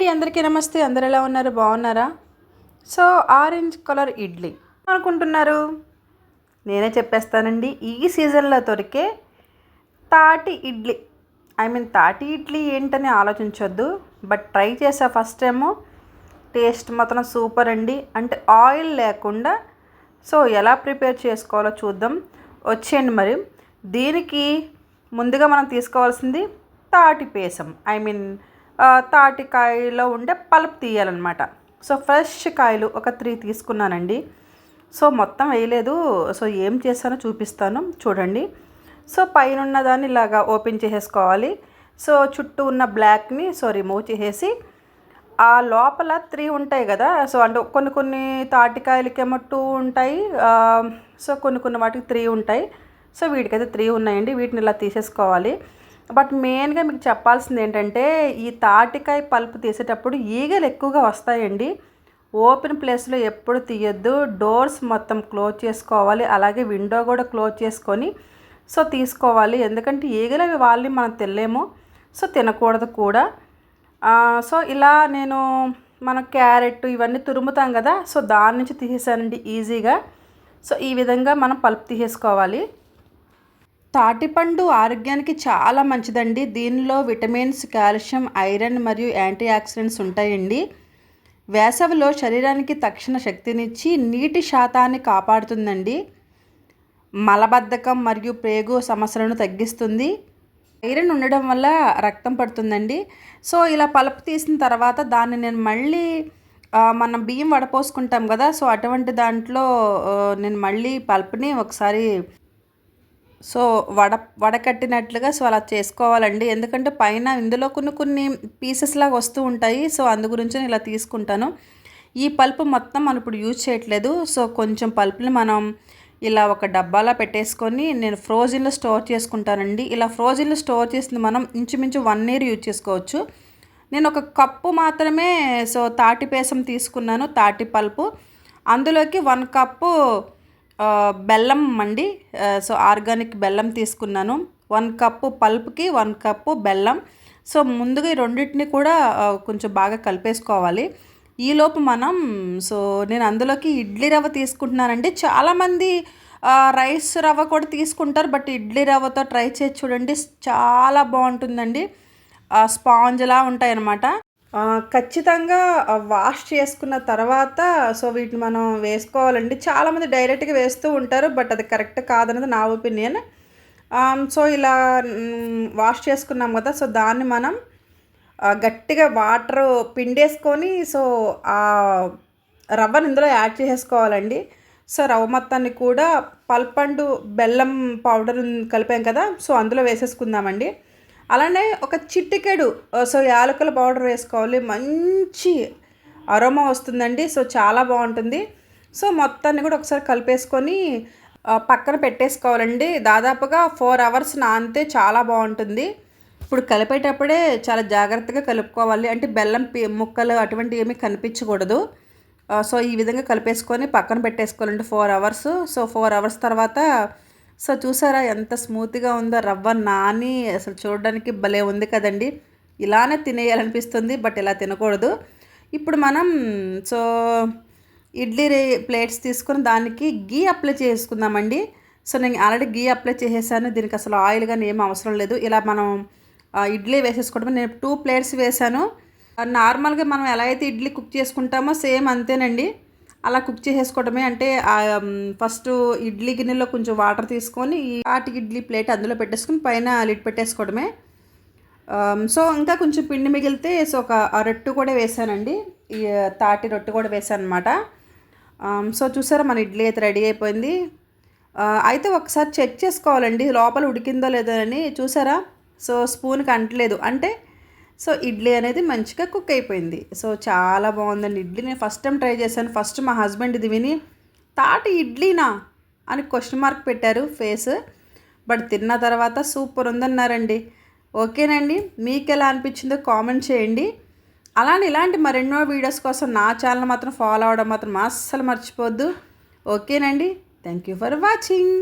అండి, అందరికీ నమస్తే. అందరు ఎలా ఉన్నారు? బాగున్నారా? సో ఆరెంజ్ కలర్ ఇడ్లీ అనుకుంటున్నారు, నేనే చెప్పేస్తానండి. ఈ సీజన్లో దొరికే తాటి ఇడ్లీ, తాటి ఇడ్లీ ఏంటని ఆలోచించొద్దు, బట్ ట్రై చేసా ఫస్ట్ టైము. టేస్ట్ మాత్రం సూపర్ అండి. అంటే ఆయిల్ లేకుండా సో ఎలా ప్రిపేర్ చేసుకోవాలో చూద్దాం, వచ్చేయండి. మరి దీనికి ముందుగా మనం తీసుకోవాల్సింది తాటి పేసం, తాటికాయలో ఉండే పల్ప్ తీయాలన్నమాట. సో ఫ్రెష్ కాయలు ఒక 3 తీసుకున్నానండి. సో మొత్తం వేయలేదు. సో ఏం చేస్తానో చూపిస్తాను చూడండి. సో పైన ఉన్న దాన్ని ఇలాగా ఓపెన్ చేసేసుకోవాలి. సో చుట్టూ ఉన్న బ్లాక్ని రిమూవ్ చేసేసి ఆ లోపల 3 ఉంటాయి కదా. సో అంటే కొన్ని తాటికాయలకేమో 2 ఉంటాయి, సో కొన్ని వాటికి 3 ఉంటాయి. సో వీటికైతే 3 ఉన్నాయండి. వీటిని ఇలా తీసేసుకోవాలి. బట్ మెయిన్గా మీకు చెప్పాల్సింది ఏంటంటే, ఈ తాటికాయ పల్ప్ తీసేటప్పుడు ఈగలు ఎక్కువగా వస్తాయండి. ఓపెన్ ప్లేస్లో ఎప్పుడు తీయొద్దు. డోర్స్ మొత్తం క్లోజ్ చేసుకోవాలి, అలాగే విండో కూడా క్లోజ్ చేసుకొని సో తీసుకోవాలి. ఎందుకంటే ఈగలు అవి వాళ్ళని మనం తినలేము, సో తినకూడదు కూడా. సో ఇలా మనం క్యారెట్ ఇవన్నీ తురుముతాం కదా, సో దాని నుంచి తీసేసానండి ఈజీగా. సో ఈ విధంగా మనం పల్ప్ తీసేసుకోవాలి. తాటిపండు ఆరోగ్యానికి చాలా మంచిదండి. దీనిలో విటమిన్స్, కాల్షియం, ఐరన్ మరియు యాంటీ ఆక్సిడెంట్స్ ఉంటాయండి. వేసవిలో శరీరానికి తక్షణ శక్తినిచ్చి నీటి శాతాన్ని కాపాడుతుందండి. మలబద్ధకం మరియు ప్రేగు సమస్యలను తగ్గిస్తుంది. ఐరన్ ఉండడం వల్ల రక్తం పడుతుందండి. సో ఇలా పలుపు తీసిన తర్వాత దాన్ని నేను మళ్ళీ మనం బియ్యం వడపోసుకుంటాం కదా, సో అటువంటి దాంట్లో నేను మళ్ళీ పల్పుని ఒకసారి సో వడకట్టినట్లుగా సో అలా చేసుకోవాలండి. ఎందుకంటే పైన ఇందులో కొన్ని పీసెస్ లాగా వస్తూ ఉంటాయి. సో అందు గురించి నేను ఇలా తీసుకుంటాను. ఈ పల్పు మొత్తం మనం ఇప్పుడు యూజ్ చేయట్లేదు. సో కొంచెం పల్పుని మనం ఇలా ఒక డబ్బాలో పెట్టేసుకొని నేను ఫ్రోజన్లో స్టోర్ చేసుకుంటానండి. ఇలా ఫ్రోజన్లో స్టోర్ చేసింది మనం ఇంచుమించు 1 year యూజ్ చేసుకోవచ్చు. నేను ఒక కప్పు మాత్రమే సో తాటి పేసం తీసుకున్నాను, తాటి పల్పు. అందులోకి 1 కప్పు బెల్లం అండి. సో ఆర్గానిక్ బెల్లం తీసుకున్నాను. 1 కప్పు పల్ప్కి 1 కప్పు బెల్లం. సో ముందుగా ఈ రెండింటిని కూడా కొంచెం బాగా కలిపేసుకోవాలి. ఈలోపు మనం నేను అందులోకి ఇడ్లీ రవ్వ తీసుకుంటున్నానండి. చాలామంది రైస్ రవ్వ కూడా తీసుకుంటారు, బట్ ఇడ్లీ రవ్వతో ట్రై చేసి చూడండి, చాలా బాగుంటుందండి. స్పాంజ్లా ఉంటాయన్నమాట. ఖచ్చితంగా వాష్ చేసుకున్న తర్వాత సో వీటిని మనం వేసుకోవాలండి. చాలామంది డైరెక్ట్గా వేస్తూ ఉంటారు, బట్ అది కరెక్ట్ కాదన్నది నా ఒపీనియన్. సో ఇలా వాష్ చేసుకున్నాం కదా, సో దాన్ని మనం గట్టిగా వాటర్ పిండేసుకొని సో ఆ రవ్వని ఇందులో యాడ్ చేసేసుకోవాలండి. సో రవ్వ మొత్తాన్ని కూడా పల్పండు బెల్లం పౌడర్ కలిపాం కదా, సో అందులో వేసేసుకుందామండి. అలానే ఒక చిటికెడు సో యాలకుల పౌడర్ వేసుకోవాలి. మంచి అరోమా వస్తుందండి. సో చాలా బాగుంటుంది. సో మొత్తాన్ని కూడా ఒకసారి కలిపేసుకొని పక్కన పెట్టేసుకోవాలండి. దాదాపుగా 4 hours నానితే చాలా బాగుంటుంది. ఇప్పుడు కలిపేటప్పుడే చాలా జాగ్రత్తగా కలుపుకోవాలి. అంటే బెల్లం ముక్కలు అటువంటివి ఏమీ కనిపించకూడదు. సో ఈ విధంగా కలిపేసుకొని పక్కన పెట్టేసుకోవాలండి 4 hours. సో 4 hours తర్వాత సో చూసారా ఎంత స్మూత్గా ఉందో, రవ్వ నాని అసలు చూడడానికి భలే ఉంది కదండి. ఇలానే తినేయాలనిపిస్తుంది, బట్ ఇలా తినకూడదు. ఇప్పుడు మనం సో ఇడ్లీ ప్లేట్స్ తీసుకొని దానికి గీ అప్లై చేసుకుందామండి. సో నేను ఆల్రెడీ గీ అప్లై చేసేసాను. దీనికి అసలు ఆయిల్ కానీ ఏం అవసరం లేదు. ఇలా మనం ఇడ్లీ వేసేసుకోవడం. నేను 2 plates వేసాను. నార్మల్గా మనం ఎలా అయితే ఇడ్లీ కుక్ చేసుకుంటామో సేమ్ అంతేనండి, అలా కుక్ చేసేసుకోవడమే. అంటే ఫస్ట్ ఇడ్లీ గిన్నెలో కొంచెం వాటర్ తీసుకొని ఈ తాటి ఇడ్లీ ప్లేట్ అందులో పెట్టేసుకొని పైన లిడ్ పెట్టేసుకోవడమే. సో ఇంకా కొంచెం పిండి మిగిలితే సో ఒక రొట్టె కూడా వేసానండి. ఈ తాటి రొట్టె కూడా వేసాను అనమాట. సో చూసారా మన ఇడ్లీ అయితే రెడీ అయిపోయింది. అయితే ఒకసారి చెక్ చేసుకోవాలండి లోపల ఉడికిందో లేదో అని. చూసారా, సో స్పూన్కి అంటలేదు, అంటే సో ఇడ్లీ అనేది మంచిగా కుక్ అయిపోయింది. సో చాలా బాగుందండి ఇడ్లీ. నేను ఫస్ట్ టైం ట్రై చేశాను. ఫస్ట్ మా హస్బెండ్ ఇది విని తాటి ఇడ్లీనా అని క్వశ్చన్ మార్క్ పెట్టారు ఫేస్, బట్ తిన్న తర్వాత సూపర్ ఉందన్నారండి. ఓకేనండి, మీకు ఎలా అనిపించిందో కామెంట్ చేయండి. అలానే ఇలాంటి మరెన్నో వీడియోస్ కోసం నా ఛానల్ మాత్రం ఫాలో అవ్వడం మాత్రం అస్సలు మర్చిపోవద్దు. ఓకేనండి, థ్యాంక్ యూ ఫర్ వాచింగ్.